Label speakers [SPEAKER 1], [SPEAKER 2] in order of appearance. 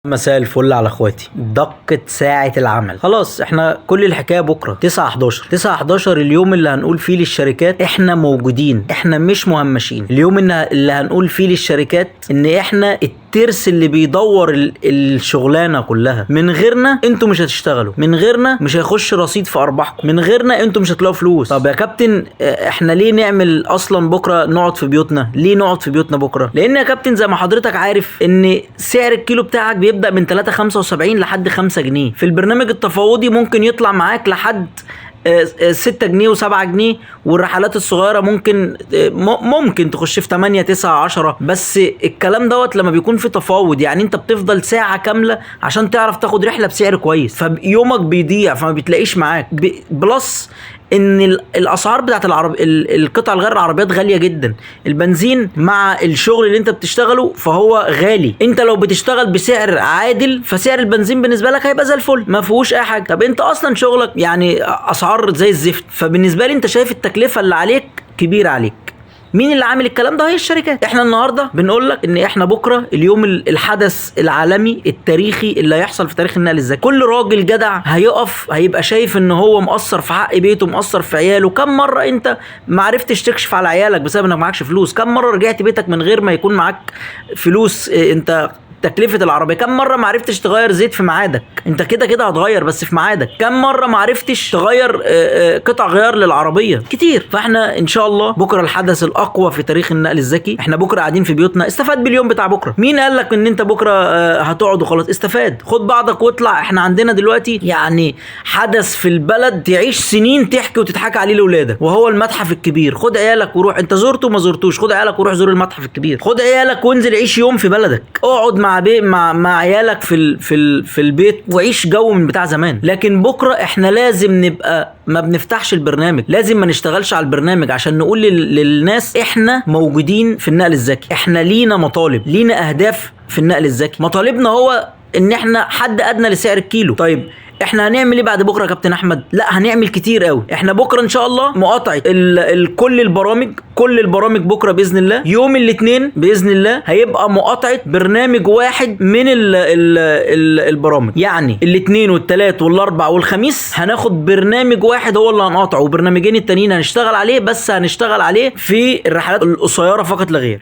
[SPEAKER 1] مساء الفل على اخواتي. دقت ساعة العمل، خلاص احنا كل الحكاية بكرة 9/11 اليوم اللي هنقول فيه للشركات احنا موجودين، احنا مش مهمشين. اليوم اللي هنقول فيه للشركات ان احنا الترس اللي بيدور الشغلانة كلها. من غيرنا انتوا مش هتشتغلوا، من غيرنا مش هيخش رصيد في ارباحكم، من غيرنا انتوا مش هتلاقوا فلوس. طب يا كابتن احنا ليه نعمل اصلا بكرة نقعد في بيوتنا؟ ليه نقعد في بيوتنا بكرة؟ لان يا كابتن زي ما حضرتك عارف ان سعر الكيلو بتاعك بيبدأ من 3.75 لحد 5 جنيه. في البرنامج التفاوضي ممكن يطلع معاك لحد 6 جنيه و7 جنيه، والرحلات الصغيرة ممكن تخش في 8 9 10. بس الكلام دوت لما بيكون في تفاوض، يعني انت بتفضل ساعة كاملة عشان تعرف تاخد رحلة بسعر كويس، فيومك بيضيع فما بتلاقيش معاك. بلس ان الاسعار بتاعت القطع الغير العربيات غاليه جدا. البنزين مع الشغل اللي انت بتشتغله فهو غالي. انت لو بتشتغل بسعر عادل فسعر البنزين بالنسبه لك هيبقى زي الفل، ما فيهوش اي حاجه. طب انت اصلا شغلك يعني اسعار زي الزفت، فبالنسبه لي انت شايف التكلفه اللي عليك كبيره عليك. مين اللي عامل الكلام ده؟ هي الشركات. احنا النهارده بنقول لك ان احنا بكره اليوم الحدث العالمي التاريخي اللي هيحصل في تاريخ النقل الذكي. كل راجل جدع هيقف هيبقى شايف ان هو مقصر في حق بيته، مقصر في عياله. كم مره انت ما عرفتش تكشف على عيالك بسبب انك معكش فلوس؟ كم مره رجعت بيتك من غير ما يكون معاك فلوس؟ انت تكلفة العربية. كم مرة ما عرفتش تغير زيت في ميعادك؟ انت كده هتغير بس في ميعادك. كم مرة ما عرفتش تغير قطع غيار للعربية؟ كتير. فاحنا ان شاء الله بكرة الحدث الاقوى في تاريخ النقل الذكي. احنا بكرة قاعدين في بيوتنا، استفاد باليوم بتاع بكرة. مين قال لك ان انت بكرة هتقعد وخلاص؟ استفاد، خد بعضك واطلع. احنا عندنا دلوقتي يعني حدث في البلد تعيش سنين تحكي وتضحك عليه لاولادك، وهو المتحف الكبير. خد عيالك وروح، انت زرته ما زرتوش، خد عيالك وروح زور المتحف الكبير. خد عيالك وانزل عيش يوم في بلدك، اقعد مع عيالك في البيت وعيش جو من بتاع زمان. لكن بكره احنا لازم نبقى ما بنفتحش البرنامج، لازم ما نشتغلش على البرنامج عشان نقول للناس احنا موجودين في النقل الذكي. احنا لينا مطالب، لينا اهداف في النقل الذكي. مطالبنا هو ان احنا حد ادنى لسعر الكيلو. طيب احنا هنعمل ايه بعد بكره يا كابتن احمد؟ لا هنعمل كتير قوي. احنا بكره ان شاء الله مقاطعه كل البرامج بكره باذن الله. يوم الاثنين باذن الله هيبقى مقاطعه برنامج واحد من البرامج، يعني الاثنين والثلاث والاربع والخميس هناخد برنامج واحد هو اللي هنقاطعه، وبرنامجين التانيين هنشتغل عليه، بس هنشتغل عليه في الرحلات القصيره فقط لا غير.